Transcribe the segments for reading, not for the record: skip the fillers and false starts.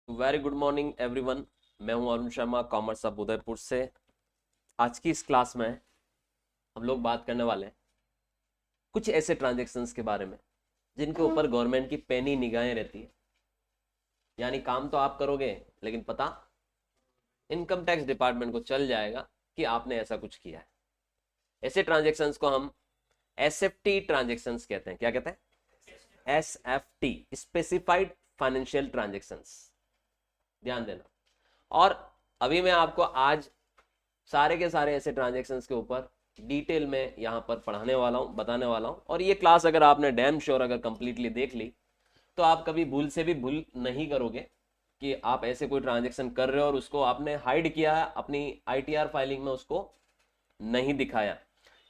Very good morning everyone. मैं हूं Arun Sharma, commerce अब उदयपुर से। आज की इस क्लास में हम लोग बात करने वाले हैं कुछ ऐसे ट्रांजेक्शन्स के बारे में जिनके ऊपर गवर्नमेंट की पैनी निगाहें रहती है। यानी काम तो आप करोगे लेकिन पता इनकम टैक्स डिपार्टमेंट को चल जाएगा कि आपने ऐसा कुछ किया है। ऐसे ट्रांजेक्शन्स को हम एसएफटी ट्रांजेक्शन्स कहते हैं। क्या कहते हैं? SFT, specified financial transactions. ध्यान देना। और अभी मैं आपको आज सारे के सारे ऐसे ट्रांजेक्शन्स के ऊपर डिटेल में यहाँ पर पढ़ाने वाला हूँ, बताने वाला हूँ। और ये क्लास अगर आपने डैम श्योर अगर कंप्लीटली देख ली तो आप कभी भूल से भी भूल नहीं करोगे कि आप ऐसे कोई ट्रांजेक्शन कर रहे हो और उसको आपने हाइड किया अपनी आईटीआर फाइलिंग में, उसको नहीं दिखाया।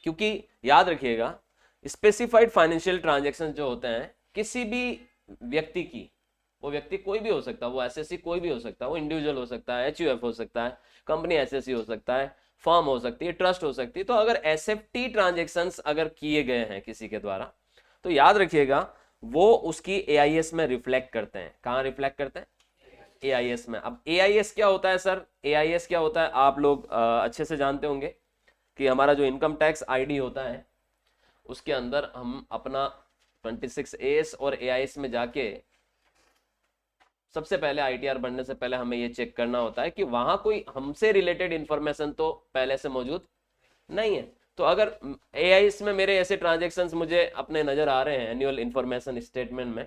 क्योंकि याद रखिएगा, स्पेसिफाइड फाइनेंशियल ट्रांजेक्शन जो होते हैं किसी भी व्यक्ति की, वो व्यक्ति कोई भी हो सकता है, वो एसएससी कोई भी हो सकता है, वो इंडिविजुअल हो सकता है, एचयूएफ हो सकता है, कंपनी एसएससी हो सकता है, फर्म हो सकती है, ट्रस्ट हो सकती है। तो अगर एसएफटी ट्रांजेक्शंस अगर किए गए हैं किसी के द्वारा तो याद रखिएगा वो उसकी एआईएस में रिफ्लेक्ट करते हैं। कहां रिफ्लेक्ट करते हैं? एआईएस में। अब एआईएस क्या होता है सर? एआईएस क्या होता है आप लोग अच्छे से जानते होंगे कि हमारा जो इनकम टैक्स आईडी होता है उसके अंदर हम अपना 26A और एआईएस में जाके सबसे पहले आईटीआर बनने से पहले हमें ये चेक करना होता है कि वहां कोई हमसे रिलेटेड इंफॉर्मेशन तो पहले से मौजूद नहीं है। तो अगर एआईएस में मेरे ऐसे ट्रांजेक्शन्स मुझे अपने नजर आ रहे हैं एनुअल इंफॉर्मेशन स्टेटमेंट में,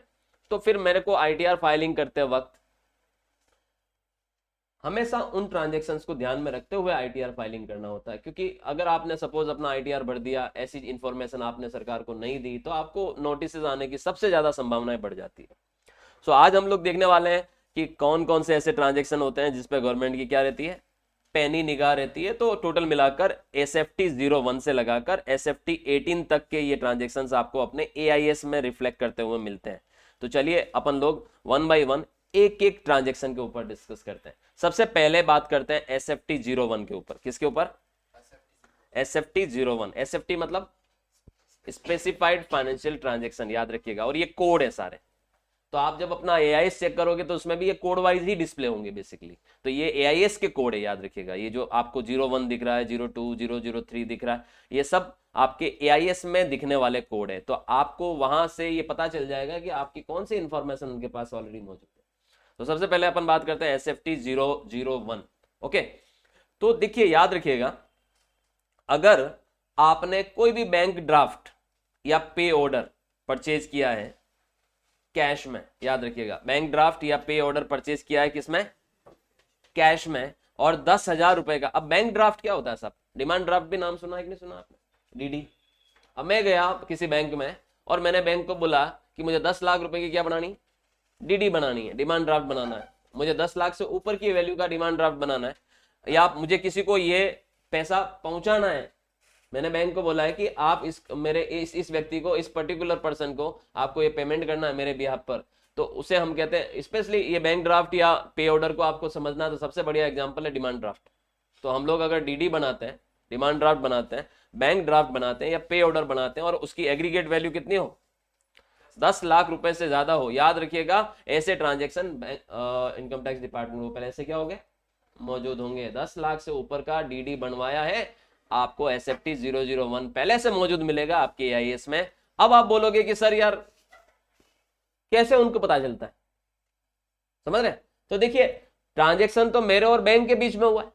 तो फिर मेरे को आईटीआर फाइलिंग करते वक्त हमेशा उन ट्रांजेक्शन्स को ध्यान में रखते हुए आईटीआर फाइलिंग करना होता है। क्योंकि अगर आपने सपोज अपना आईटीआर भर दिया, ऐसी इंफॉर्मेशन आपने सरकार को नहीं दी, तो आपको नोटिस आने की सबसे ज्यादा संभावनाएं बढ़ जाती है। सो आज हम लोग देखने वाले हैं कि कौन कौन से ऐसे ट्रांजेक्शन होते हैं जिसपे गवर्नमेंट की क्या रहती है, पैनी निगाह रहती है। तो टोटल मिलाकर एसएफटी 01 से लगाकर एसएफटी 18 तक के ये ट्रांजेक्शन आपको अपने एआईएस में रिफ्लेक्ट करते हुए मिलते हैं। तो चलिए अपन लोग वन बाई वन एक एक ट्रांजेक्शन के ऊपर डिस्कस करते हैं। सबसे पहले बात करते हैं एसएफटी 01 के ऊपर। किसके ऊपर? एसएफटी 01। एसएफटी मतलब स्पेसिफाइड फाइनेंशियल ट्रांजेक्शन, याद रखिएगा। और ये कोड है सारे। तो आप जब अपना एआईएस चेक करोगे तो उसमें भी ये कोड वाइज ही डिस्प्ले होंगे बेसिकली। तो ये एआईएस के कोड है, याद रखिएगा। ये जो आपको 01 दिख रहा है, 02, 003 दिख रहा है, ये सब आपके एआईएस में दिखने वाले कोड है। तो आपको वहां से ये पता चल जाएगा कि आपकी कौन सी इंफॉर्मेशन उनके पास ऑलरेडी मौजूद है। तो सबसे पहले अपन बात करते हैं एसएफटी 001। ओके, तो देखिए याद रखिएगा, अगर आपने कोई भी बैंक ड्राफ्ट या पे ऑर्डर परचेज किया है कैश में, याद रखिएगा, बैंक ड्राफ्ट या पे ऑर्डर परचेज किया है किसमें? कैश में। और 10,000 रुपए का। अब बैंक ड्राफ्ट क्या होता है साहब? डिमांड ड्राफ्ट भी नाम सुना है कि नहीं सुना आपने? डीडी। अब मैं गया किसी बैंक में और मैंने बैंक को बोला कि मुझे 10 लाख रुपए की क्या बनानी? डीडी बनानी है, डिमांड ड्राफ्ट बनाना है। मुझे 10 लाख से ऊपर की वैल्यू का डिमांड ड्राफ्ट बनाना है, या मुझे किसी को ये पैसा पहुंचाना है। मैंने बैंक को बोला है कि आप इस व्यक्ति को, इस पर्टिकुलर पर्सन को आपको ये पेमेंट करना है मेरे बिहाफ पर। तो उसे हम कहते हैं, स्पेशली ये बैंक ड्राफ्ट या पे ऑर्डर को आपको समझना, तो सबसे बढ़िया एग्जांपल है डिमांड ड्राफ्ट। तो हम लोग अगर डीडी बनाते हैं, डिमांड ड्राफ्ट बनाते हैं, बैंक ड्राफ्ट बनाते हैं या पे ऑर्डर बनाते हैं और उसकी एग्रीगेट वैल्यू कितनी हो? 10 लाख रुपए से ज्यादा हो, याद रखिएगा ऐसे ट्रांजेक्शन इनकम टैक्स डिपार्टमेंट को पहले से क्या होंगे? मौजूद होंगे। 10 लाख से ऊपर का डीडी बनवाया है, आपको एसएफटी 001 पहले से मौजूद मिलेगा आपके एआईएस में। अब आप बोलोगे कि सर यार कैसे उनको पता चलता है? समझ रहे? तो देखिए, ट्रांजेक्शन तो मेरे और बैंक के बीच में हुआ है,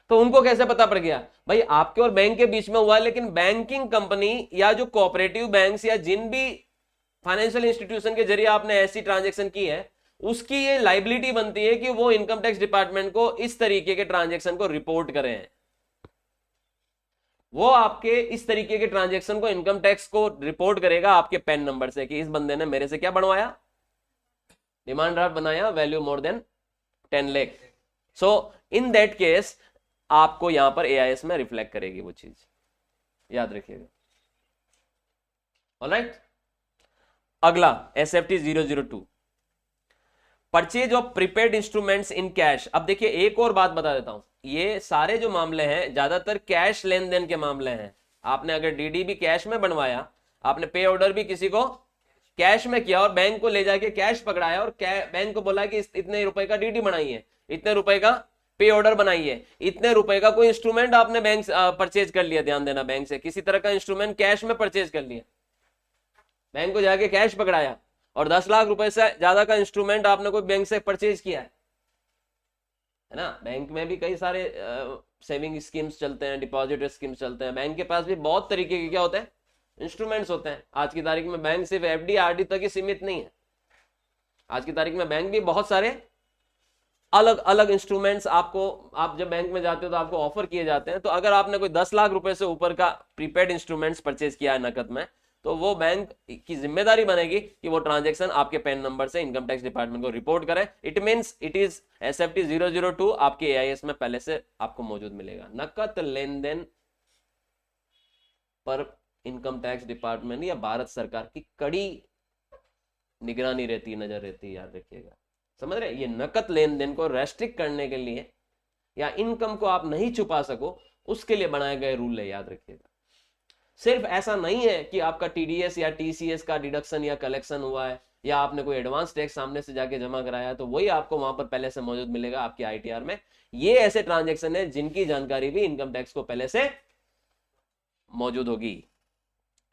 तो उनको कैसे पता पड़ गया? भाई आपके और बैंक के बीच में हुआ है, लेकिन बैंकिंग कंपनी या जो कोऑपरेटिव बैंक्स या जिन भी फाइनेंशियल इंस्टीट्यूशन के जरिए आपने ऐसी ट्रांजेक्शन की है, उसकी ये लाइबिलिटी बनती है कि वो इनकम टैक्स डिपार्टमेंट को इस तरीके के ट्रांजेक्शन को रिपोर्ट करें। वो आपके इस तरीके के ट्रांजेक्शन को इनकम टैक्स को रिपोर्ट करेगा आपके पैन नंबर से कि इस बंदे ने मेरे से क्या बनवाया? डिमांड ड्राफ्ट बनाया, value more than 10 lakh. So in that case आपको यहां पर एआईएस में रिफ्लेक्ट करेगी वो चीज, याद रखिएगा। ऑलराइट, अगला SFT 002, purchase of prepaid instruments in cash. अब देखिए एक और बात बता देता हूं, ये सारे जो मामले हैं ज्यादातर कैश लेन देन के मामले हैं। आपने अगर डीडी भी कैश में बनवाया, आपने पे ऑर्डर भी किसी को कैश में किया और बैंक को ले जाके कैश पकड़ाया और बैंक को बोला कि इतने रुपए का डीडी बनाइए, इतने रुपए का पे ऑर्डर बनाइए, इतने रुपए का कोई इंस्ट्रूमेंट आपने बैंक परचेज कर लिया, ध्यान देना, बैंक से किसी तरह का इंस्ट्रूमेंट कैश में परचेज कर लिया, बैंक को जाके कैश पकड़ाया और 10 लाख रुपए से ज्यादा का इंस्ट्रूमेंट आपने कोई बैंक से परचेज किया है ना। बैंक में भी कई सारे सेविंग स्कीम्स चलते हैं, डिपॉजिट स्कीम्स चलते हैं, बैंक के पास भी बहुत तरीके के क्या होते हैं, इंस्ट्रूमेंट्स होते हैं। आज की तारीख में बैंक सिर्फ एफडी आरडी तक ही सीमित नहीं है, आज की तारीख में बैंक भी बहुत सारे अलग अलग इंस्ट्रूमेंट्स आपको, आप जब बैंक में जाते हो तो आपको ऑफर किए जाते हैं। तो अगर आपने कोई 10 लाख रुपए से ऊपर का प्रीपेड इंस्ट्रूमेंट्स परचेज किया है नकद में, तो वो बैंक की जिम्मेदारी बनेगी कि वो ट्रांजैक्शन आपके पैन नंबर से इनकम टैक्स डिपार्टमेंट को रिपोर्ट करें। It means it is SFT 002 आपके AIS में पहले से आपको मौजूद मिलेगा। नकद लेन देन पर इनकम टैक्स डिपार्टमेंट या भारत सरकार की कड़ी निगरानी रहती है, नजर रहती है, याद रखिएगा, समझ रहे। ये नकद लेन देन को रेस्ट्रिक्ट करने के लिए या इनकम को आप नहीं छुपा सको उसके लिए बनाए गए रूल है, याद रखिएगा। सिर्फ ऐसा नहीं है कि आपका TDS या TCS का डिडक्शन या कलेक्शन हुआ है या आपने कोई एडवांस टैक्स सामने से जाके जमा कराया तो वही आपको वहां पर पहले से मौजूद मिलेगा आपके ITR में। ये ऐसे ट्रांजैक्शन है जिनकी जानकारी भी इनकम टैक्स को पहले से मौजूद होगी,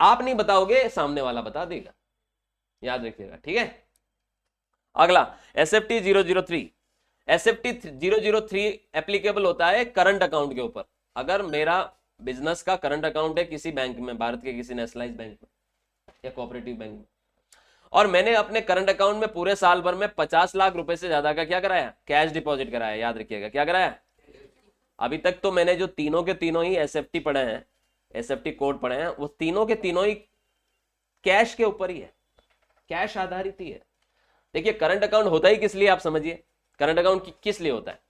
आप नहीं बताओगे, सामने वाला बता देगा, याद रखिएगा, ठीक है। अगला SFT 003, SFT 003 एप्लीकेबल होता है करंट अकाउंट के ऊपर। अगर मेरा बिजनेस का करंट अकाउंट है किसी बैंक में, भारत के किसी नेशनलाइज्ड बैंक में या कोऑपरेटिव बैंक में, और मैंने अपने करंट अकाउंट में पूरे साल भर में 50 लाख रुपए से ज्यादा का क्या कराया, कैश डिपॉजिट कराया, याद रखिएगा, क्या कराया। अभी तक तो मैंने जो तीनों के तीनों ही SFT पढ़े हैं, SFT कोड पढ़े हैं, वो तीनों के तीनों ही कैश के ऊपर ही है, कैश आधारित ही है। देखिए करंट अकाउंट होता ही किस लिए, आप समझिए, करंट अकाउंट किस लिए होता है,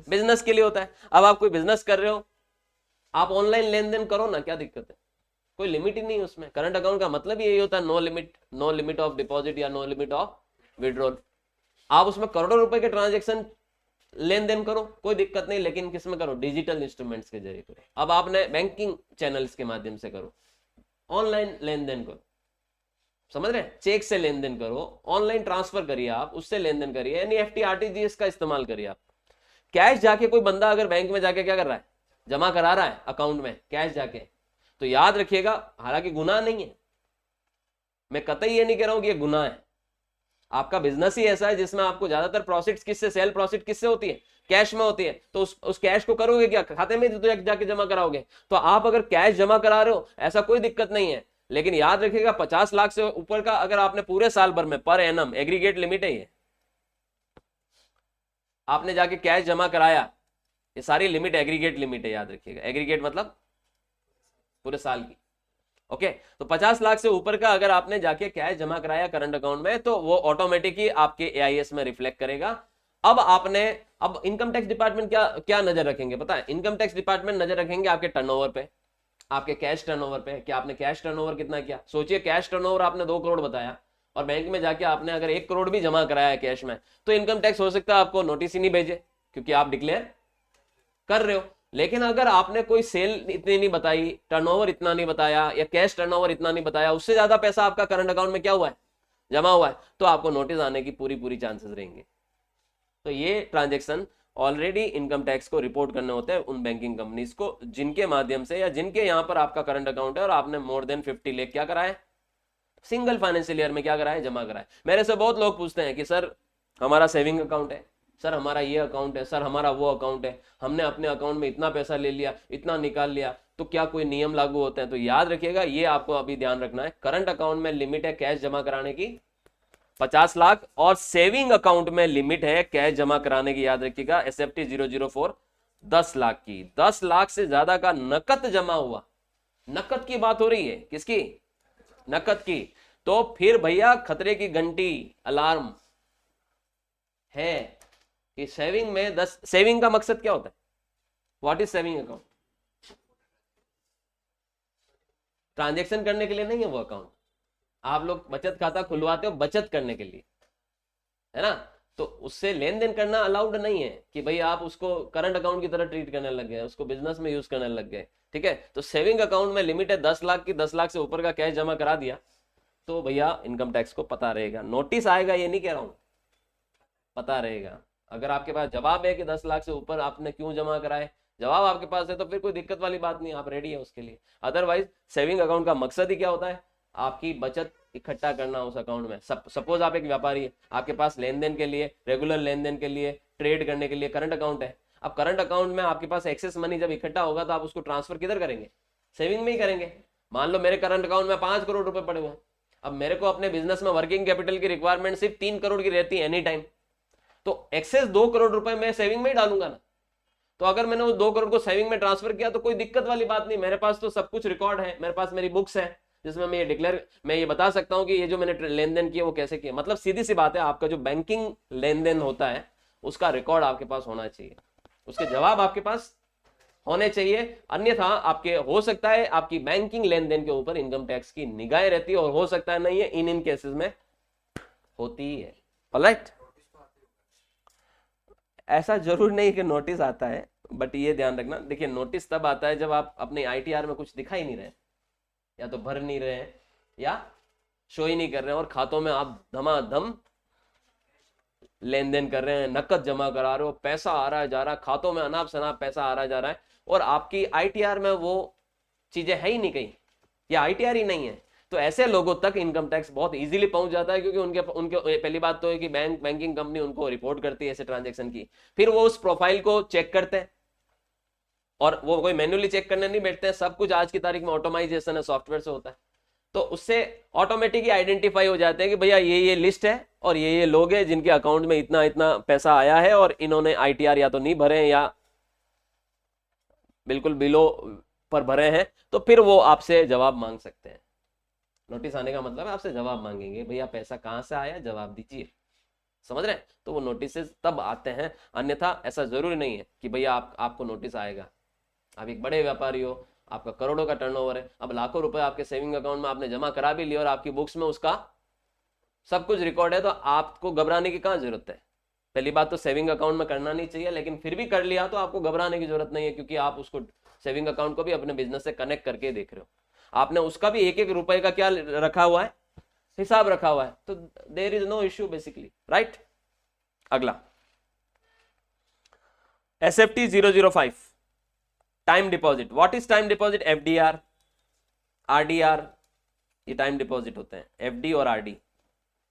बिजनेस के लिए होता है। अब आप कोई बिजनेस कर रहे हो, आप ऑनलाइन लेन देन करो ना, क्या दिक्कत है, कोई लिमिट ही नहीं है उसमें। करंट अकाउंट का मतलब यही होता है, नो लिमिट ऑफ डिपॉजिट या नो लिमिट ऑफ विड्रॉल। आप उसमें करोड़ों रुपए के ट्रांजेक्शन लेन देन करो, कोई दिक्कत नहीं, लेकिन किसमें करो, डिजिटल इंस्ट्रूमेंट्स के जरिए करो। अब आपने बैंकिंग चैनल्स के माध्यम से करो, ऑनलाइन लेन देन करो, समझ रहे हैं, चेक से लेन देन करो, ऑनलाइन ट्रांसफर करिए, आप उससे लेन देन करिए, NEFT RTGS का इस्तेमाल करिए। आप कैश जाके कोई बंदा अगर बैंक में जाके क्या कर रहा है, जमा करा रहा है अकाउंट में कैश जाके, तो याद रखिएगा, हालांकि गुनाह नहीं है, मैं कतई ये नहीं कह रहा हूं कि ये गुनाह है, आपका बिजनेस ही ऐसा है जिसमें आपको ज्यादातर प्रॉफिट्स किससे, सेल प्रॉफिट किससे होती है, कैश में होती है। तो उस कैश को करोगे क्या, खाते में तो जाके जमा कराओगे। तो आप अगर कैश जमा करा रहे हो ऐसा कोई दिक्कत नहीं है, लेकिन याद रखिएगा 50 लाख से ऊपर का अगर आपने पूरे साल भर में, पर एनम एग्रीगेट लिमिट है ये, आपने जाके कैश जमा कराया, ये सारी लिमिट एग्रीगेट लिमिट है, याद रखिएगा, एग्रीगेट मतलब पूरे साल की। ओके, तो 50 लाख से ऊपर का अगर आपने जाके कैश जमा कराया करंट अकाउंट में, तो वो ऑटोमेटिक ही आपके AIS में रिफ्लेक्ट करेगा। अब इनकम टैक्स डिपार्टमेंट क्या क्या नजर रखेंगे पता है, इनकम टैक्स डिपार्टमेंट नजर रखेंगे आपके टर्नओवर पे, आपके कैश टर्नओवर पे, कि आपने कैश टर्नओवर कितना किया। सोचिए कैश टर्नओवर आपने 2 करोड़ बताया और बैंक में जाके आपने अगर 1 करोड़ भी जमा कराया है कैश में, तो इनकम टैक्स हो सकता है आपको नोटिस ही नहीं भेजे, क्योंकि आप डिक्लेयर कर रहे हो। लेकिन अगर आपने कोई सेल इतनी नहीं बताई, टर्नओवर इतना नहीं बताया, या कैश टर्नओवर इतना नहीं बताया, उससे ज्यादा पैसा आपका करंट अकाउंट में क्या हुआ है, जमा हुआ है, तो आपको नोटिस आने की पूरी चांसेस रहेंगे। तो ये ट्रांजेक्शन ऑलरेडी इनकम टैक्स को रिपोर्ट करने होते हैं उन बैंकिंग कंपनीज को जिनके माध्यम से या जिनके यहां पर आपका करंट अकाउंट है और आपने मोर देन 50 लाख क्या करा है, सिंगल फाइनेंशियल ईयर में क्या करा है, जमा करा है। मेरे से बहुत लोग पूछते हैं कि सर हमारा सेविंग अकाउंट है, सर हमारा ये अकाउंट है, सर हमारा वो अकाउंट है, हमने अपने अकाउंट में इतना पैसा ले लिया, इतना निकाल लिया, तो क्या कोई नियम लागू होते हैं। तो याद रखिएगा, ये आपको अभी ध्यान रखना है, करंट अकाउंट में लिमिट है कैश जमा कराने की 50 लाख, और सेविंग अकाउंट में लिमिट है कैश जमा कराने की, याद रखिएगा, SFT 004 10 लाख की। 10 लाख से ज्यादा का नकद जमा हुआ, नकद की बात हो रही है, किसकी, नकद की, तो फिर भैया खतरे की घंटी अलार्म है कि सेविंग में 10, सेविंग का मकसद क्या होता है, what is saving account, transaction करने के लिए नहीं है वो अकाउंट, आप लोग बचत खाता खुलवाते हो बचत करने के लिए, है ना, तो उससे लेन देन करना अलाउड नहीं है कि भाई आप उसको करंट अकाउंट की तरह ट्रीट करने लग गए, उसको बिजनेस में यूज करने लग गए, ठीक है। तो सेविंग अकाउंट में लिमिट है 10 लाख की, 10 लाख से ऊपर का कैश जमा करा दिया तो भैया इनकम टैक्स को पता रहेगा। नोटिस आएगा ये नहीं कह रहा हूं, पता रहेगा। अगर आपके पास जवाब है कि 10 लाख से ऊपर आपने क्यों जमा कराए, जवाब आपके पास है तो फिर कोई दिक्कत वाली बात नहीं, आप रेडी है उसके लिए। अदरवाइज सेविंग अकाउंट का मकसद ही क्या होता है, आपकी बचत इकट्ठा करना उस अकाउंट में। सपोज आप एक व्यापारी है, आपके पास लेन देन के लिए, रेगुलर लेन देन के लिए, ट्रेड करने के लिए करंट अकाउंट है। अब करंट अकाउंट में आपके पास एक्सेस मनी जब इकट्ठा होगा तो आप उसको ट्रांसफर किधर करेंगे, सेविंग में ही करेंगे। मान लो मेरे करंट अकाउंट में 5 करोड़ रुपए पड़े हुए हैं, अब मेरे को अपने बिजनेस में वर्किंग कैपिटल की रिक्वायरमेंट सिर्फ 3 करोड़ की रहती है एनी टाइम, तो एक्सेस 2 करोड़ रुपए मैं सेविंग में ही डालूंगा ना। तो अगर मैंने वो 2 करोड़ को सेविंग में ट्रांसफर किया तो कोई दिक्कत वाली बात नहीं, मेरे पास तो सब कुछ रिकॉर्ड है, मेरे पास मेरी बुक्स है जिसमें मैं ये बता सकता हूं कि ये जो मैंने लेन देन किया वो कैसे किया। मतलब सीधी सी बात है, आपका जो बैंकिंग लेन देन होता है उसका रिकॉर्ड आपके पास होना चाहिए, उसके जवाब आपके पास होने चाहिए। अन्यथा आपके हो सकता है आपकी बैंकिंग लेन देन के ऊपर इनकम टैक्स की निगाहें रहती है, और हो सकता है नहीं है, इन केसेस में होती ही है। ऑलराइट, ऐसा जरूर नहीं कि नोटिस आता है, बट ये ध्यान रखना, देखिए नोटिस तब आता है जब आप अपने आईटीआर में कुछ दिखा ही नहीं रहे, या तो भर नहीं रहे हैं, या शो ही नहीं कर रहे हैं, और खातों में आप धमाधम लेन देन कर रहे हैं, नकद जमा करा रहे हो, पैसा आ रहा है जा रहा है, खातों में अनाप शनाप पैसा आ रहा है जा रहा है, और आपकी आईटीआर में वो चीजें है ही नहीं कहीं, या आईटीआर ही नहीं है, तो ऐसे लोगों तक इनकम टैक्स बहुत इजीली पहुंच जाता है, क्योंकि उनके उनके पहली बात तो है कि बैंकिंग कंपनी उनको रिपोर्ट करती है ऐसे ट्रांजेक्शन की, फिर वो उस प्रोफाइल को चेक करते हैं, और वो कोई मैन्युअली चेक करने नहीं बैठते हैं, सब कुछ आज की तारीख में ऑटोमाइजेशन है, सॉफ्टवेयर से होता है, तो उससे ऑटोमेटिकली आइडेंटिफाई हो जाते हैं कि भैया ये लिस्ट है और ये लोग हैं जिनके अकाउंट में इतना इतना पैसा आया है, और इन्होंने आईटीआर या तो नहीं भरे या बिल्कुल बिलो पर भरे हैं, तो फिर वो आपसे जवाब मांग सकते हैं। नोटिस आने का मतलब है आपसे जवाब मांगेंगे, भैया पैसा कहां से आया, जवाब दीजिए, समझ रहे हैं। तो वो नोटिस तब आते हैं, अन्यथा ऐसा जरूरी नहीं है कि भैया आपको नोटिस आएगा। आप एक बड़े व्यापारी हो, आपका करोड़ों का टर्नओवर है, अब लाखों रुपए आपके सेविंग अकाउंट में आपने जमा करा भी लिया और आपकी बुक्स में उसका सब कुछ रिकॉर्ड है, तो आपको घबराने की कहां जरूरत है। पहली बात तो सेविंग अकाउंट में करना नहीं चाहिए, लेकिन फिर भी कर लिया तो आपको घबराने की जरूरत नहीं है, क्योंकि आप उसको सेविंग अकाउंट को भी अपने बिजनेस से कनेक्ट करके देख रहे हो, आपने उसका भी एक एक रुपए का क्या रखा हुआ है, हिसाब रखा हुआ है, तो there is no issue basically, right. अगला SFT 005 time deposit. What is time deposit? FDR, RDR, ये टाइम डिपॉजिट होते हैं, FD और RD।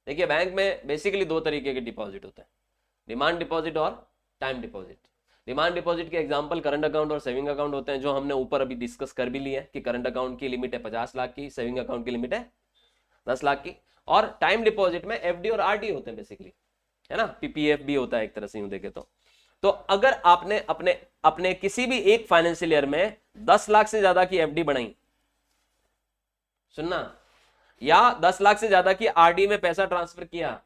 देखिए बैंक में बेसिकली 2 तरीके के डिपॉजिट होते हैं, डिमांड डिपॉजिट और टाइम डिपॉजिट। डिमांड डिपॉजिट के एग्जांपल करंट अकाउंट और सेविंग अकाउंट होते हैं, जो हमने ऊपर अभी डिस्कस कर भी लिया है कि करंट अकाउंट की लिमिट है 50 लाख की, सेविंग अकाउंट की लिमिट है 10 लाख की। और टाइम डिपॉजिट में FD और RD होते हैं बेसिकली, है ना, PPF भी होता है एक तरह से यूं देखे तो अगर आपने अपने किसी भी एक फाइनेंशियल ईयर में 10 लाख से ज्यादा की FD बनाई, सुनना, या 10 लाख से ज्यादा की RD में पैसा ट्रांसफर किया,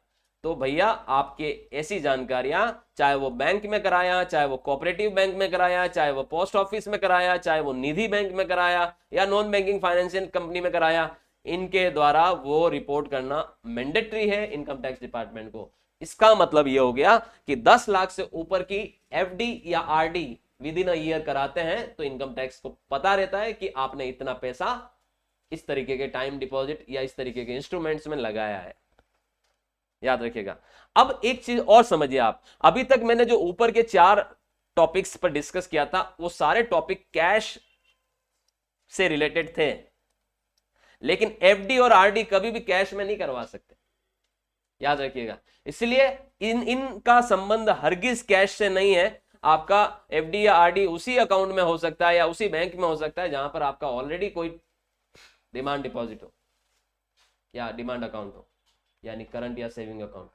तो भैया आपके ऐसी जानकारियां, चाहे वो बैंक में कराया, चाहे वो कोऑपरेटिव बैंक में कराया, चाहे वो पोस्ट ऑफिस में कराया, चाहे वो निधि बैंक में कराया, या नॉन बैंकिंग फाइनेंशियल कंपनी में कराया, इनके द्वारा वो रिपोर्ट करना मैंडेटरी है इनकम टैक्स डिपार्टमेंट को। इसका मतलब ये हो गया कि 10 लाख से ऊपर की FD या RD with in a year कराते हैं तो इनकम टैक्स को पता रहता है कि आपने इतना पैसा इस तरीके के टाइम डिपॉजिट या इस तरीके के इंस्ट्रूमेंट्स में लगाया है, याद रखिएगा। अब एक चीज और समझिए आप, अभी तक मैंने जो ऊपर के 4 टॉपिक्स पर डिस्कस किया था वो सारे टॉपिक कैश से रिलेटेड थे, लेकिन FD और RD कभी भी कैश में नहीं करवा सकते, याद रखिएगा। इसलिए इनका संबंध हरगिज कैश से नहीं है। आपका FD या RD उसी अकाउंट में हो सकता है या उसी बैंक में हो सकता है जहां पर आपका ऑलरेडी कोई डिमांड डिपॉजिट हो या डिमांड अकाउंट हो, यानी करंट या सेविंग अकाउंट।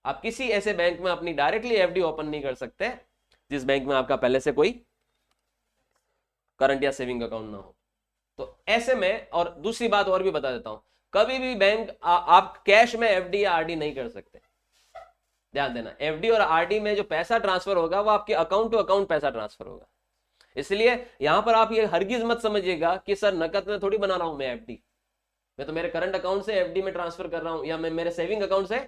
आप किसी ऐसे बैंक में अपनी डायरेक्टली FD ओपन नहीं कर सकते जिस बैंक में आपका पहले से कोई करंट या सेविंग अकाउंट ना हो। तो ऐसे में, और दूसरी बात और भी बता देता हूं, कभी भी बैंक आप कैश में FD या RD नहीं कर सकते, ध्यान देना। FD और RD में जो पैसा ट्रांसफर होगा वो आपके अकाउंट टू अकाउंट पैसा ट्रांसफर होगा। इसलिए यहां पर आप ये हरगिज मत समझिएगा कि सर नकद में थोड़ी बना रहा हूं मैं FD, मैं तो मेरे करंट अकाउंट से FD में ट्रांसफर कर रहा हूं, या मैं मेरे सेविंग अकाउंट से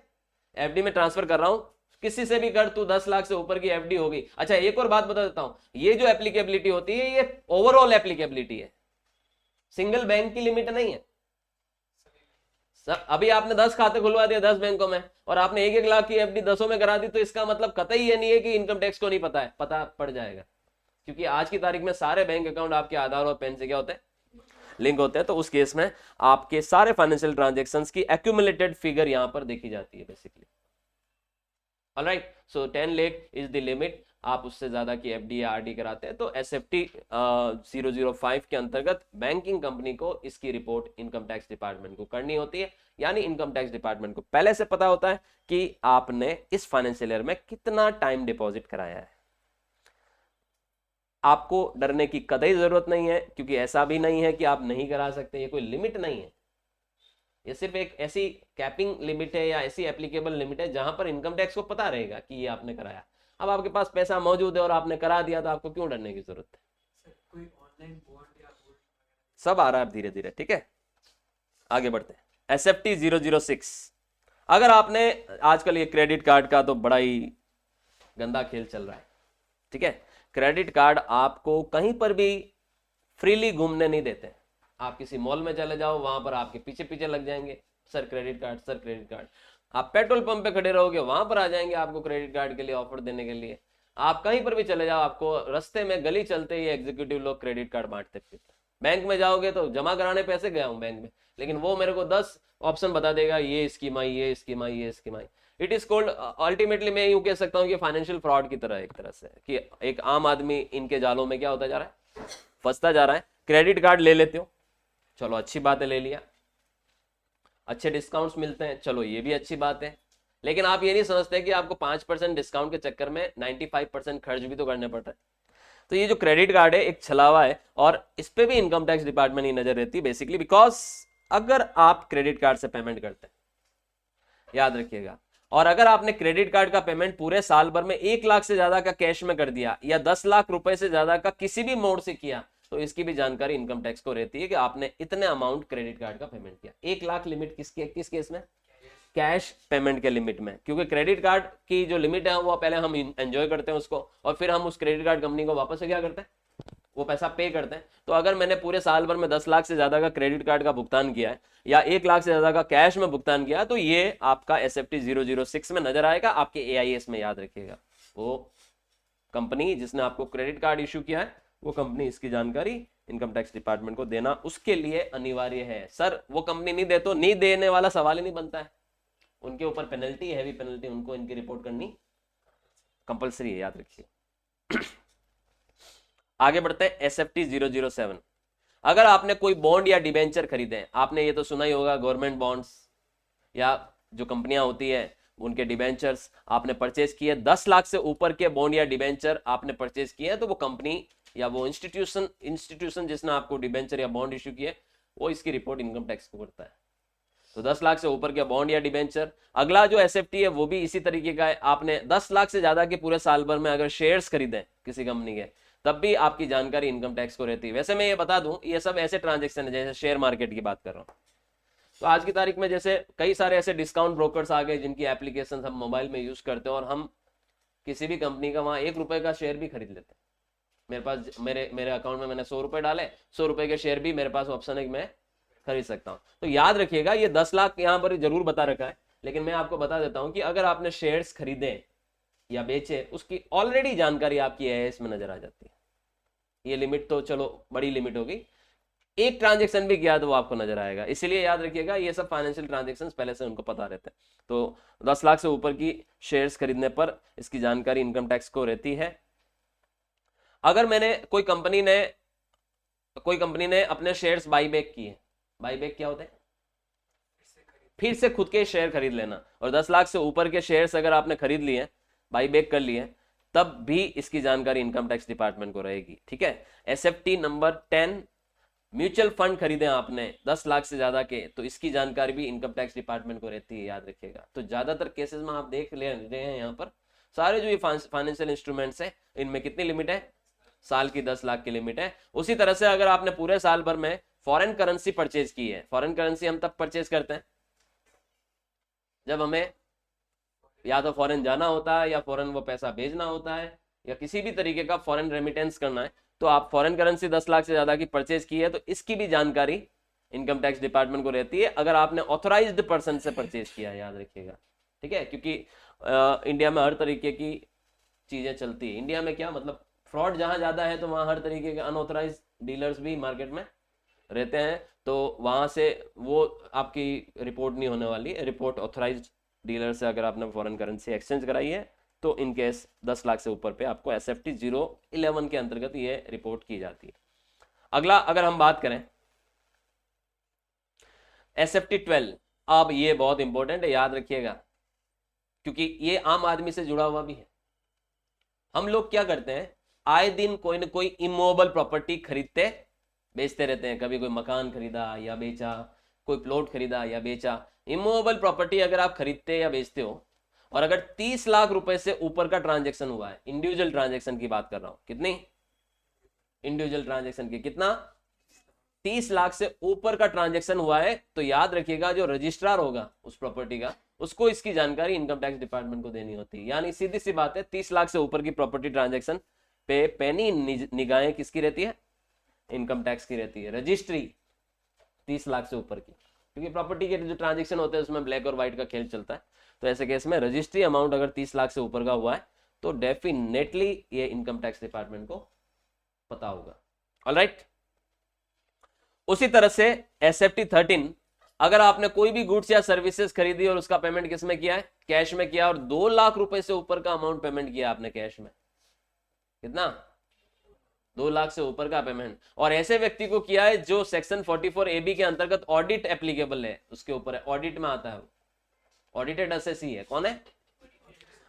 FD में ट्रांसफर कर रहा हूं। किसी से भी कर, तू 10 लाख से ऊपर की FD होगी। अच्छा, एक और बात बता देता हूं, ये जो एप्लीकेबिलिटी होती है ये ओवरऑल एप्लीकेबिलिटी है, सिंगल बैंक की लिमिट नहीं है, अभी आपने 10 खाते खुलवा दिए 10 बैंकों में और आपने 1-1 लाख की एफडी 10 में करा दी, तो इसका मतलब कतई ये नहीं है कि इनकम टैक्स को नहीं पता है, पता पड़ जाएगा, क्योंकि आज की तारीख में सारे बैंक अकाउंट आपके आधार और पैन से क्या होते हैं, लिंक होते हैं। तो उस केस में आपके सारे फाइनेंशियल ट्रांजेक्शन्स की एक्यूमुलेटेड फिगर यहां पर देखी जाती है basically. Alright, so 10 lakh is the limit. आप उससे ज्यादा की एफडी या आरडी कराते हैं तो एसएफटी 005 के अंतर्गत बैंकिंग कंपनी को इसकी रिपोर्ट इनकम टैक्स डिपार्टमेंट को करनी होती है। यानी इनकम टैक्स डिपार्टमेंट को पहले से पता होता है कि आपने इस फाइनेंशियल ईयर में कितना टाइम डिपॉजिट कराया है। आपको डरने की कतई जरूरत नहीं है, क्योंकि ऐसा भी नहीं है कि आप नहीं करा सकते, ये कोई लिमिट नहीं है, ये सिर्फ एक ऐसी कैपिंग लिमिट है या ऐसी एप्लीकेबल लिमिट है जहां पर इनकम टैक्स को पता रहेगा कि ये आपने कराया। अब आपके पास पैसा मौजूद है और आपने करा दिया, तो आपको क्यों डरने की जरूरत है। कोई ऑनलाइन बॉन्ड या सब आ रहा है धीरे धीरे, ठीक है। आगे बढ़ते हैं। SFT 006, अगर आपने आजकल ये क्रेडिट कार्ड का तो बड़ा ही गंदा खेल चल रहा है, ठीक है। क्रेडिट कार्ड आपको कहीं पर भी फ्रीली घूमने नहीं देते। आप किसी मॉल में चले जाओ, वहां पर आपके पीछे पीछे लग जाएंगे, sir credit card, sir credit card. आप पेट्रोल पंप पे खड़े रहोगे, वहां पर आ जाएंगे आपको क्रेडिट कार्ड के लिए ऑफर देने के लिए। आप कहीं पर भी चले जाओ, आपको रास्ते में गली चलते ही एग्जीक्यूटिव लोग क्रेडिट कार्ड बांटते फिरते। बैंक में जाओगे तो जमा कराने पैसे गया हूं बैंक में, लेकिन वो मेरे को 10 ऑप्शन बता देगा, ये स्कीम आई, ये स्कीम आई, ये scheme I. It is called, ultimately मैं यूं कह सकता हूं कि फाइनेंशियल फ्रॉड की तरह, एक तरह से कि एक आम आदमी इनके जालों में क्या होता जा रहा है, फंसता जा रहा है। क्रेडिट कार्ड ले लेते हो, चलो अच्छी बात है, ले लिया, अच्छे डिस्काउंट्स मिलते हैं, चलो ये भी अच्छी बात है, लेकिन आप ये नहीं समझते कि आपको 5% डिस्काउंट के चक्कर में 95% खर्च भी तो करने पड़ता है। तो ये जो क्रेडिट कार्ड है एक छलावा है, और इस पे भी इनकम टैक्स डिपार्टमेंट की नजर रहती है बेसिकली, बिकॉज अगर आप क्रेडिट कार्ड से पेमेंट करते हैं, याद रखिएगा, और अगर आपने क्रेडिट कार्ड का पेमेंट पूरे साल भर में 1 लाख से ज्यादा का कैश में कर दिया या 10 लाख रुपए से ज्यादा का किसी भी मोड से किया, तो इसकी भी जानकारी इनकम टैक्स को रहती है कि आपने इतने अमाउंट क्रेडिट कार्ड का पेमेंट किया। 1 लाख लिमिट किस केस में, कैश पेमेंट के लिमिट में, क्योंकि क्रेडिट कार्ड की जो लिमिट है वो पहले हम एंजॉय करते हैं उसको, और फिर हम उस क्रेडिट कार्ड कंपनी को वापस से क्या करते हैं, वो पैसा पे करते हैं। तो अगर मैंने पूरे साल भर में 10 लाख से ज्यादा का क्रेडिट कार्ड का भुगतान किया है या 1 लाख से ज्यादा का कैश में भुगतान किया, तो ये आपका SFT 006 में नजर आएगा, आपके AIS में। याद रखिएगा, वो कंपनी जिसने आपको क्रेडिट कार्ड इश्यू किया है, वो कंपनी इसकी जानकारी इनकम टैक्स डिपार्टमेंट को देना उसके लिए अनिवार्य है। सर वो कंपनी नहीं दे तो नहीं देने वाला सवाल ही नहीं बनता है, उनके ऊपर पेनल्टी, हैवी पेनल्टी, उनको इनकी रिपोर्ट करनी कंपलसरी है, याद रखिए। आगे बढ़ते हैं। SFT 007, अगर आपने कोई बॉन्ड या डिबेंचर खरीदे, आपने ये तो सुना ही होगा, गवर्नमेंट बॉन्ड्स या जो कंपनियां होती है उनके डिबेंचर्स आपने परचेज किए, 10 लाख से ऊपर के बॉन्ड या डिबेंचर आपने परचेज किए, तो वो कंपनी या वो इंस्टीट्यूशन जिसने आपको डिबेंचर या बॉन्ड इश्यू किए, वो इसकी रिपोर्ट इनकम टैक्स को करता है। तो 10 लाख से ऊपर के बॉन्ड या डिबेंचर। अगला जो SFT है वो भी इसी तरीके का है। आपने 10 लाख से ज्यादा के पूरे साल भर में अगर शेयर्स खरीदे किसी कंपनी के, तब भी आपकी जानकारी इनकम टैक्स को रहती है। वैसे मैं ये बता दूं, ये सब ऐसे ट्रांजेक्शन है जैसे शेयर मार्केट की बात कर रहा हूं। तो आज की तारीख में जैसे कई सारे ऐसे डिस्काउंट ब्रोकर्स आ गए जिनकी एप्लीकेशन हम मोबाइल में यूज करते हैं, और हम किसी भी कंपनी का वहां 1 रुपए का शेयर भी खरीद लेते हैं। मेरे पास मेरे अकाउंट में मैंने 100 रुपए डाले, 100 रुपए के शेयर भी मेरे पास ऑप्शन है कि मैं खरीद सकता हूं। तो याद रखिएगा, ये 10 लाख यहाँ पर जरूर बता रखा है, लेकिन मैं आपको बता देता हूं कि अगर आपने शेयर्स खरीदे या बेचे, उसकी ऑलरेडी जानकारी आपकी AIS में नजर आ जाती है। ये लिमिट तो चलो बड़ी लिमिट होगी, एक ट्रांजेक्शन भी किया तो वो आपको नजर आएगा। इसीलिए याद रखिएगा, ये सब फाइनेंशियल ट्रांजेक्शंस पहले से उनको पता रहते हैं। तो 10 लाख से ऊपर की शेयर्स खरीदने पर इसकी जानकारी इनकम टैक्स को रहती है। अगर कोई कंपनी ने अपने शेयर्स बाईबैक किए, बाईबैक क्या होता है, फिर से खुद के शेयर खरीद लेना, और 10 लाख से ऊपर के शेयर्स अगर आपने खरीद लिए, बाईबैक कर लिए, तब भी इसकी जानकारी इनकम टैक्स डिपार्टमेंट को रहेगी, ठीक है। SFT नंबर 10, म्यूचुअल फंड खरीदे आपने 10 लाख से ज्यादा के, तो इसकी जानकारी भी इनकम टैक्स डिपार्टमेंट को रहती है, याद रखिएगा। तो ज्यादातर केसेस में आप देख ले रहे हैं यहाँ पर सारे जो ये फाइनेंशियल इंस्ट्रूमेंट्स है, इनमें कितनी लिमिट है, साल की 10 लाख की लिमिट है। उसी तरह से अगर आपने पूरे साल भर में फॉरेन करेंसी परचेज की है, फॉरेन करेंसी हम तब परचेज करते हैं जब हमें या तो फॉरेन जाना होता है, या फॉरेन वो पैसा भेजना होता है, या किसी भी तरीके का फॉरेन रेमिटेंस करना है, तो आप फॉरेन करेंसी 10 लाख से ज्यादा की परचेज की है, तो इसकी भी जानकारी इनकम टैक्स डिपार्टमेंट को रहती है अगर आपने ऑथराइज्ड पर्सन से परचेज किया है, याद रखिएगा। ठीक है, क्योंकि इंडिया में हर तरीके की चीजें चलती है। इंडिया में क्या मतलब फ्रॉड जहां ज्यादा है तो वहां हर तरीके के अनऑथराइज डीलर्स भी मार्केट में रहते हैं, तो वहां से वो आपकी रिपोर्ट नहीं होने वाली। रिपोर्ट ऑथराइज्ड डीलर से अगर आपने फॉरेन करेंसी एक्सचेंज कराई है तो इन केस 10 लाख से ऊपर पे आपको SFT 011 के अंतर्गत ये रिपोर्ट की जाती है। अगला अगर हम बात करें SFT 12, अब ये बहुत इंपॉर्टेंट है, याद रखिएगा, क्योंकि ये आम आदमी से जुड़ा हुआ भी है। हम लोग क्या करते हैं, आए दिन कोई ना कोई इमूवेबल प्रॉपर्टी खरीदते बेचते रहते हैं। कभी कोई मकान खरीदा या बेचा, कोई प्लॉट खरीदा या बेचा। इमूवेबल प्रॉपर्टी अगर आप खरीदते या बेचते हो और अगर 30 लाख रुपए से ऊपर का ट्रांजेक्शन हुआ है, इंडिविजुअल ट्रांजेक्शन की बात कर रहा हूं, कितनी इंडिविजुअल ट्रांजेक्शन की, कितना 30 लाख से ऊपर का ट्रांजेक्शन हुआ है, तो याद रखिएगा जो रजिस्ट्रार होगा उस प्रॉपर्टी का, उसको इसकी जानकारी इनकम टैक्स डिपार्टमेंट को देनी होती है। यानी सीधी सी बात है, 30 लाख से ऊपर की प्रॉपर्टी ट्रांजेक्शन पे पैनी निगाहें किसकी रहती है, इनकम टैक्स की रहती है। रजिस्ट्री 30 लाख से ऊपर की, क्योंकि प्रॉपर्टी के जो ट्रांजेक्शन होते हैं उसमें ब्लैक और व्हाइट का खेल चलता है, तो ऐसे केस में रजिस्ट्री अमाउंट अगर 30 लाख से ऊपर का हुआ है तो डेफिनेटली ये इनकम टैक्स डिपार्टमेंट को पता होगा। ऑलराइट, उसी तरह से SFT 13, अगर आपने कोई भी गुड्स या सर्विसेज खरीदी और उसका पेमेंट किस में किया है, कैश में किया, और 2 लाख रुपए से ऊपर का अमाउंट पेमेंट किया आपने कैश में, कितना 2 लाख से ऊपर का पेमेंट, और ऐसे व्यक्ति को किया है जो सेक्शन 44AB के अंतर्गत ऑडिट एप्लीकेबल है, उसके ऊपर है, ऑडिट में आता है, ऑडिटेड असेसी है। कौन है,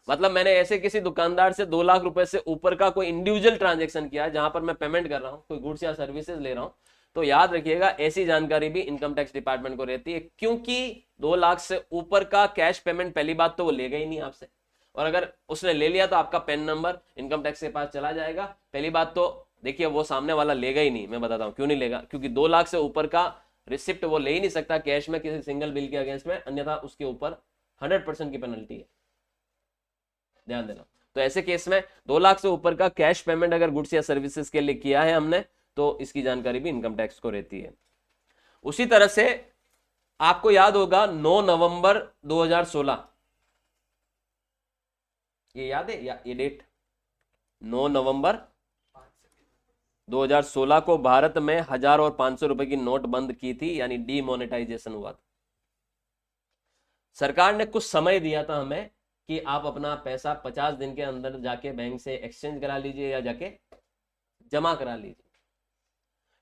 मतलब मैंने ऐसे किसी दुकानदार से 2 लाख रुपए से ऊपर का कोई इंडिविजुअल ट्रांजेक्शन किया है जहां पर मैं पेमेंट कर रहा हूं, कोई गुड्स या सर्विसेज ले रहा हूं, तो याद रखिएगा ऐसी जानकारी भी इनकम टैक्स डिपार्टमेंट को रहती है, क्योंकि 2 लाख से ऊपर का कैश पेमेंट पहली बात तो वो लेगा ही नहीं आपसे, और अगर उसने ले लिया तो आपका पेन नंबर इनकम टैक्स के पास चला जाएगा। पहली बात तो देखिए वो सामने वाला लेगा ही नहीं, मैं बताता हूं क्यों नहीं लेगा, क्योंकि 2 लाख से ऊपर का रिसिप्ट वो ले ही नहीं सकता कैश में किसी सिंगल बिल के अगेंस्ट में, अन्यथा उसके ऊपर 100% की पेनल्टी है, ध्यान देना। तो ऐसे केस में 2 लाख से ऊपर का कैश पेमेंट अगर गुड्स या सर्विसेज के लिए किया है हमने, तो इसकी जानकारी भी इनकम टैक्स को रहती है। उसी तरह से आपको याद होगा 9 नवंबर 2016, ये याद है या ये डेट, 9 नवंबर 2016 को भारत में 1000 और 500 रुपए की नोट बंद की थी, यानी डीमोनेटाइजेशन हुआ था। सरकार ने कुछ समय दिया था हमें कि आप अपना पैसा 50 दिन के अंदर जाके बैंक से एक्सचेंज करा लीजिए या जाके जमा करा लीजिए।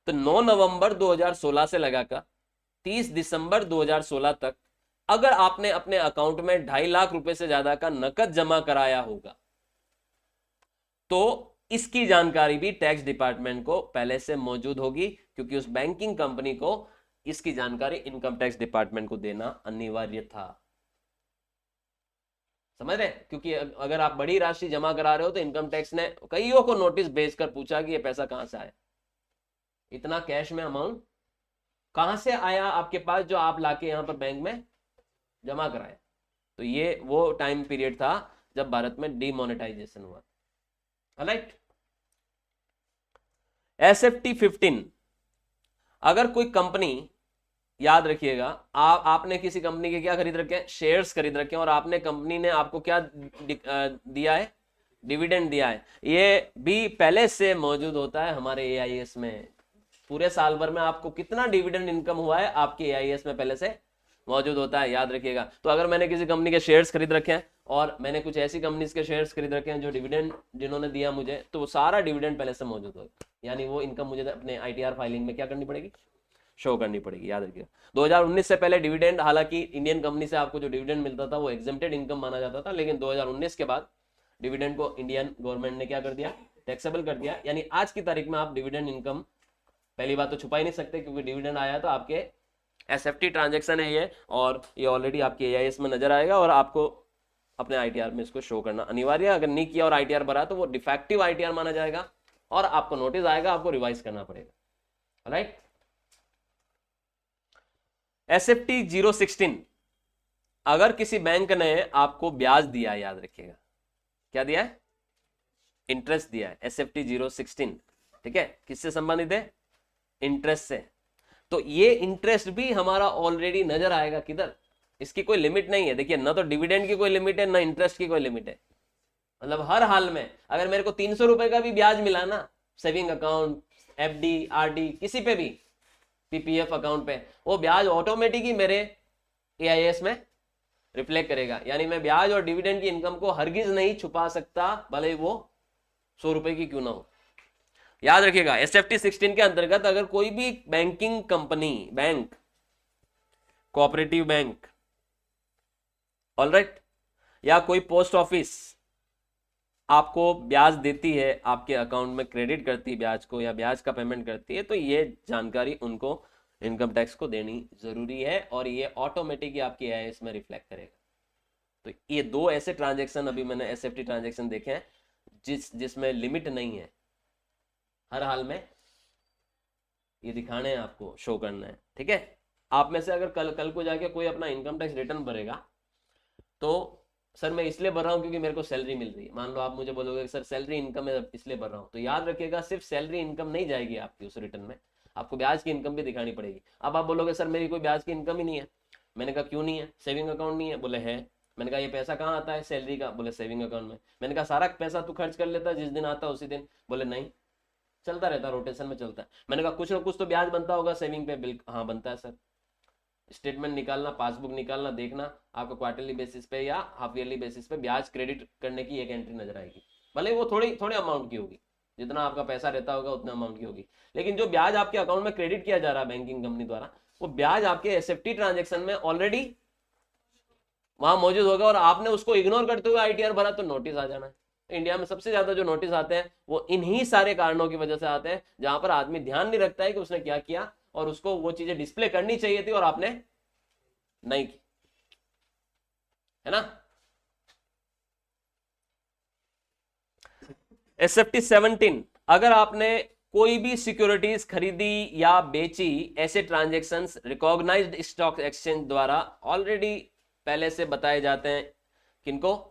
तो 9 नवंबर 2016 से लगाकर 30 दिसंबर 2016 तक अगर आपने अपने अकाउंट में 2.5 लाख रुपए से ज्यादा का नकद जमा कराया होगा तो इसकी जानकारी भी टैक्स डिपार्टमेंट को पहले से मौजूद होगी, क्योंकि उस बैंकिंग कंपनी को इसकी जानकारी इनकम टैक्स डिपार्टमेंट को देना अनिवार्य था। समझ रहे, क्योंकि अगर आप बड़ी राशि जमा करा रहे हो तो इनकम टैक्स ने कईयों को नोटिस भेजकर पूछा कि ये पैसा कहां से आया, इतना कैश में अमाउंट कहां से आया आपके पास जो आप लाके यहां पर बैंक में जमा कराए। तो ये वो टाइम पीरियड था जब भारत में डीमोनेटाइजेशन हुआ। राइट, SFT 15, अगर कोई कंपनी, याद रखिएगा आपने किसी कंपनी के क्या खरीद रखे हैं, शेयर्स खरीद रखे हैं, और आपने कंपनी ने आपको क्या दिया है, डिविडेंड दिया है, ये भी पहले से मौजूद होता है हमारे AIS में। पूरे साल भर में आपको कितना डिविडेंड इनकम हुआ है आपके AIS में पहले से मौजूद होता है, याद रखिएगा। तो अगर मैंने किसी कंपनी के शेयर्स खरीद रखे हैं और मैंने कुछ ऐसी कंपनीज के शेयर्स खरीद रखे हैं जो डिविडेंड जिन्होंने दिया मुझे, तो वो सारा डिविडेंड पहले से मौजूद होगा, यानी वो इनकम मुझे अपने ITR फाइलिंग में क्या करनी पड़ेगी, शो करनी पड़ेगी, याद रखिएगा। 2019 से पहले डिविडेंड, हालांकि इंडियन कंपनी से आपको जो डिविडेंड मिलता था वो एग्जेम्प्टेड इनकम माना जाता था, लेकिन 2019 के बाद डिविडेंड को इंडियन गवर्नमेंट ने क्या कर दिया, टैक्सेबल कर दिया। यानी आज की तारीख में आप डिविडेंड इनकम पहली बात तो छुपा ही नहीं सकते, क्योंकि डिविडेंड आया तो आपके SFT ट्रांजेक्शन है ये, और ये ऑलरेडी आपके AIS में नजर आएगा और आपको अपने ITR में इसको शो करना अनिवार्य है। अगर नहीं किया और ITR भरा तो वो डिफेक्टिव ITR माना जाएगा और आपको नोटिस आएगा, आपको रिवाइज करना पड़ेगा। राइट, SFT 016, अगर किसी बैंक ने आपको ब्याज दिया, याद रखिएगा क्या दिया है, इंटरेस्ट दिया है, SFT 016, ठीक है, किससे संबंधित है, इंटरेस्ट से। तो ये इंटरेस्ट भी हमारा ऑलरेडी नजर आएगा किधर, इसकी कोई लिमिट नहीं है। देखिए ना तो डिविडेंड की कोई लिमिट है, ना इंटरेस्ट की कोई लिमिट है। मतलब हर हाल में अगर मेरे को 300 रुपए का भी ब्याज मिला ना, सेविंग अकाउंट, एफडी, आरडी, किसी पे भी, पीपीएफ अकाउंट पे, वो ब्याज ऑटोमेटिक ही मेरे एआईएस में रिफ्लेक्ट करेगा। यानी मैं ब्याज और डिविडेंड की इनकम को हरगिज नहीं छुपा सकता, भले ही वो 100 रुपए की क्यों ना हो। याद रखिएगा एसएफटी 16 के अंतर्गत अगर कोई भी banking company, bank, cooperative bank, alright, या कोई पोस्ट ऑफिस आपको ब्याज देती है, आपके अकाउंट में क्रेडिट करती है ब्याज को, या ब्याज का पेमेंट करती है, तो ये जानकारी उनको इनकम टैक्स को देनी जरूरी है, और ये ऑटोमेटिक आपके एआईएस में रिफ्लेक्ट करेगा। तो ये दो ऐसे ट्रांजैक्शन अभी मैंने एसएफटी ट्रांजैक्शन देखे हैं जिसमें लिमिट नहीं है, हर हाल में ये दिखाने हैं आपको, शो करना है। ठीक है, आप में से अगर कल को जाके कोई अपना इनकम टैक्स रिटर्न भरेगा तो सर मैं इसलिए भर रहा हूँ क्योंकि मेरे को सैलरी मिल रही है, मान लो आप मुझे बोलोगे सर सैलरी इनकम है इसलिए भर रहा हूँ, तो याद रखिएगा सिर्फ सैलरी इनकम नहीं जाएगी आपकी उस रिटर्न में, आपको ब्याज की इनकम भी दिखानी पड़ेगी। अब आप बोलोगे सर मेरी कोई ब्याज की इनकम ही नहीं है। मैंने कहा क्यों नहीं है? सेविंग अकाउंट नहीं है? बोले है। मैंने कहा ये पैसा कहाँ आता है सैलरी का? बोले सेविंग अकाउंट में। मैंने कहा सारा पैसा तू खर्च कर लेता जिस दिन आता उसी दिन? बोले नहीं, चलता रहता, रोटेशन में चलता है। मैंने कहा कुछ ना कुछ तो ब्याज बनता होगा सेविंग पे? बिल हाँ बनता है सर। स्टेटमेंट निकालना, पासबुक निकालना, देखना आपको क्वार्टरली बेसिस पे या हाफ ईयरली बेसिस पे ब्याज क्रेडिट करने की एक एंट्री नजर आएगी, भले वो थोड़े अमाउंट की होगी, जितना आपका पैसा रहता होगा उतना अमाउंट की होगी, लेकिन जो ब्याज आपके अकाउंट में क्रेडिट किया जा रहा है बैंकिंग कंपनी द्वारा, वो ब्याज आपके एसएफटी ट्रांजेक्शन में ऑलरेडी वहां मौजूद होगा, और आपने उसको इग्नोर करते हुए आईटीआर भरा तो नोटिस आ जाना है। इंडिया में सबसे ज्यादा जो नोटिस आते हैं वो इन्हीं सारे कारणों की वजह से आते हैं, जहां पर आदमी ध्यान नहीं रखता है कि उसने क्या किया, और उसको वो चीजें डिस्प्ले करनी चाहिए थी और आपने नहीं की, है ना। एसएफटी 17, अगर आपने कोई भी सिक्योरिटीज खरीदी या बेची, ऐसे ट्रांजैक्शंस रिकॉग्नाइज्ड स्टॉक एक्सचेंज द्वारा ऑलरेडी पहले से बताए जाते हैं, किनको?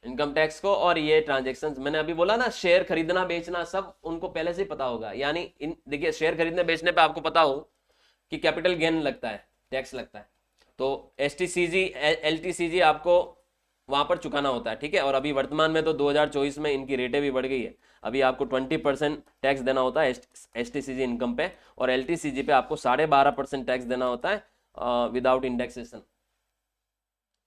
इनकम टैक्स को। और ये ट्रांजैक्शंस मैंने अभी बोला ना, शेयर खरीदना बेचना सब उनको पहले से ही पता होगा। यानी देखिए शेयर खरीदने बेचने पे आपको पता हो कि कैपिटल गेन लगता है, टैक्स लगता है, तो एसटीसीजी, एलटीसीजी आपको वहां पर चुकाना होता है। ठीक है, और अभी वर्तमान में तो 2024 में इनकी रेटें भी बढ़ गई है, अभी आपको 20% टैक्स देना होता है एसटीसीजी इनकम पे, और एलटीसीजी पे आपको 12.5% टैक्स देना होता है विदाउट इंडेक्सेशन।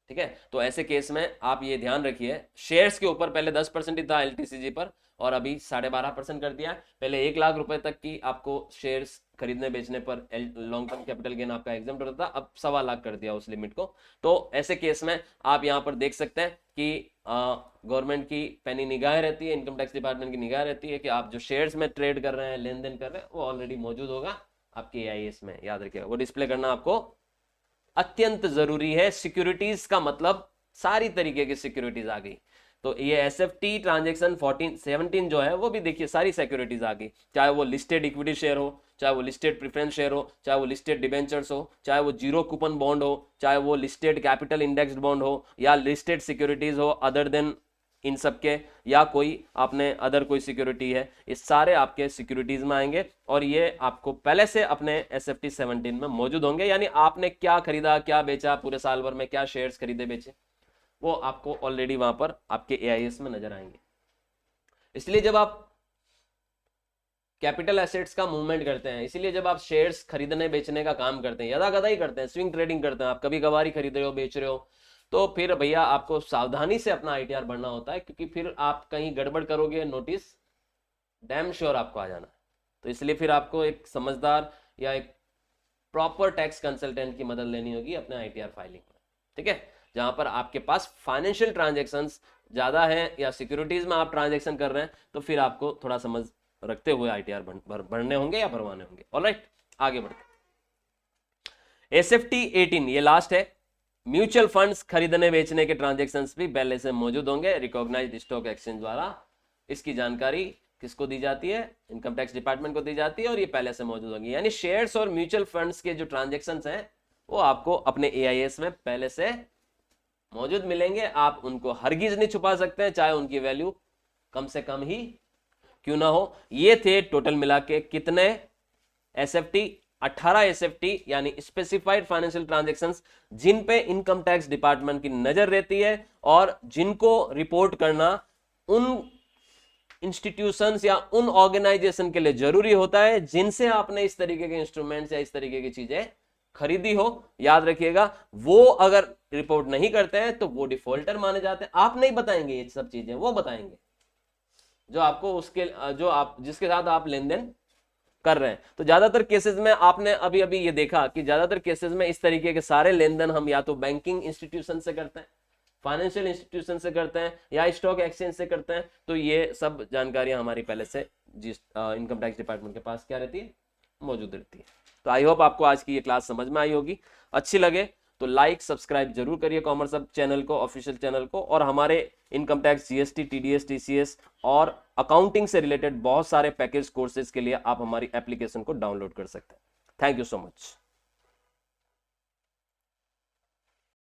ठीक है, तो ऐसे केस में आप ये ध्यान रखिए, शेयर्स के ऊपर पहले 10% ही था एलटीसीजी पर, और अभी 12.5% कर दिया। पहले 1 लाख रुपए तक की आपको शेयर्स खरीदने बेचने पर लॉन्ग टर्म कैपिटल गेन आपका एग्जम्प्ट होता था, अब 1.25 लाख कर दिया उस लिमिट को। तो ऐसे केस में आप यहाँ पर देख सकते हैं कि गवर्नमेंट की पैनी निगाह रहती है, इनकम टैक्स डिपार्टमेंट की निगाह रहती है कि आप जो शेयर्स में ट्रेड कर रहे हैं, लेन देन कर रहे हैं, वो ऑलरेडी मौजूद होगा आपके एआईएस में। याद रखिएगा वो डिस्प्ले करना आपको अत्यंत जरूरी है। सिक्योरिटीज का मतलब सारी तरीके की सिक्योरिटीज आ गई, तो ये एसएफटी ट्रांजैक्शन 17 जो है वो भी देखिए सारी सिक्योरिटीज आ गई, चाहे वो लिस्टेड इक्विटी शेयर हो, चाहे वो लिस्टेड प्रेफरेंस शेयर हो, चाहे वो लिस्टेड डिबेंचर्स हो, चाहे वो जीरो कूपन बॉन्ड हो, चाहे वो लिस्टेड कैपिटल इंडेक्स्ड बॉन्ड हो, या लिस्टेड सिक्योरिटीज हो अदर देन इन सबके, या कोई आपने अदर कोई सिक्योरिटी है, ये सारे आपके सिक्योरिटीज में आएंगे, और ये आपको पहले से अपने एसएफटी 17 में मौजूद होंगे। यानी आपने क्या खरीदा, क्या बेचा, पूरे साल भर में क्या शेयर्स खरीदे बेचे, वो आपको ऑलरेडी वहां पर आपके एआईएस में नजर आएंगे। इसलिए जब आप कैपिटल एसेट्स का मूवमेंट करते हैं, इसीलिए जब आप शेयर्स खरीदने बेचने का काम करते हैं, यदा कदा ही करते हैं, स्विंग ट्रेडिंग करते हैं, आप कभी कभार ही खरीद रहे हो बेच रहे हो, तो फिर भैया आपको सावधानी से अपना आईटीआर भरना होता है, क्योंकि फिर आप कहीं गड़बड़ करोगे नोटिस डैम श्योर आपको आ जाना। तो इसलिए फिर आपको एक समझदार या एक प्रॉपर टैक्स कंसल्टेंट की मदद लेनी होगी अपने आईटीआर फाइलिंग में। ठीक है, जहां पर आपके पास फाइनेंशियल ट्रांजैक्शंस ज्यादा है या सिक्योरिटीज में आप ट्रांजैक्शन कर रहे हैं, तो फिर आपको थोड़ा समझ रखते हुए आईटीआर भरने होंगे या भरवाने होंगे। ऑलराइट, आगे बढ़ते। एसएफटी 18 ये लास्ट है। म्यूचुअल फंड्स खरीदने बेचने के ट्रांजैक्शंस भी पहले से मौजूद होंगे रिकॉग्नाइज्ड स्टॉक एक्सचेंज द्वारा। इसकी जानकारी किसको दी जाती है? इनकम टैक्स डिपार्टमेंट को दी जाती है, और ये पहले से मौजूद होंगी। यानी शेयर्स और म्यूचुअल फंड्स के जो ट्रांजैक्शंस हैं वो आपको अपने एआईएस में पहले से मौजूद मिलेंगे, आप उनको हरगिज नहीं छुपा सकते हैं, चाहे उनकी वैल्यू कम से कम ही क्यों ना हो। ये थे टोटल मिला के कितने? एसएफटी 18 SFT यानी स्पेसिफाइड फाइनेंशियल ट्रांजैक्शंस, जिन पे इनकम टैक्स डिपार्टमेंट की नजर रहती है और जिनको रिपोर्ट करना उन इंस्टीट्यूशंस या उन ऑर्गेनाइजेशन के लिए जरूरी होता है जिनसे आपने इस तरीके के इंस्ट्रूमेंट्स या इस तरीके की चीजें खरीदी हो। याद रखिएगा, वो अगर रिपोर्ट नहीं करते हैं तो वो डिफॉल्टर माने जाते हैं। आप नहीं बताएंगे ये सब चीजें, वो बताएंगे जो आपको उसके जो आप जिसके साथ आप लेन देन कर रहे हैं। तो ज्यादातर केसेस में आपने अभी अभी ये देखा कि ज्यादातर केसेस में इस तरीके के सारे लेन देन हम या तो बैंकिंग इंस्टीट्यूशन से करते हैं, फाइनेंशियल इंस्टीट्यूशन से करते हैं या स्टॉक एक्सचेंज से करते हैं। तो ये सब जानकारियां हमारी पहले से जिस इनकम टैक्स डिपार्टमेंट के पास क्या रहती है, मौजूद रहती है। तो आई होप आपको आज की ये क्लास समझ में आई होगी। अच्छी लगे तो लाइक सब्सक्राइब जरूर करिए कॉमर्स हब चैनल को, ऑफिशियल चैनल को। और हमारे income tax, GST, TDS, TCS और अकाउंटिंग से रिलेटेड बहुत सारे पैकेज कोर्सेज के लिए आप हमारी एप्लीकेशन को डाउनलोड कर सकते हैं। Thank you so much.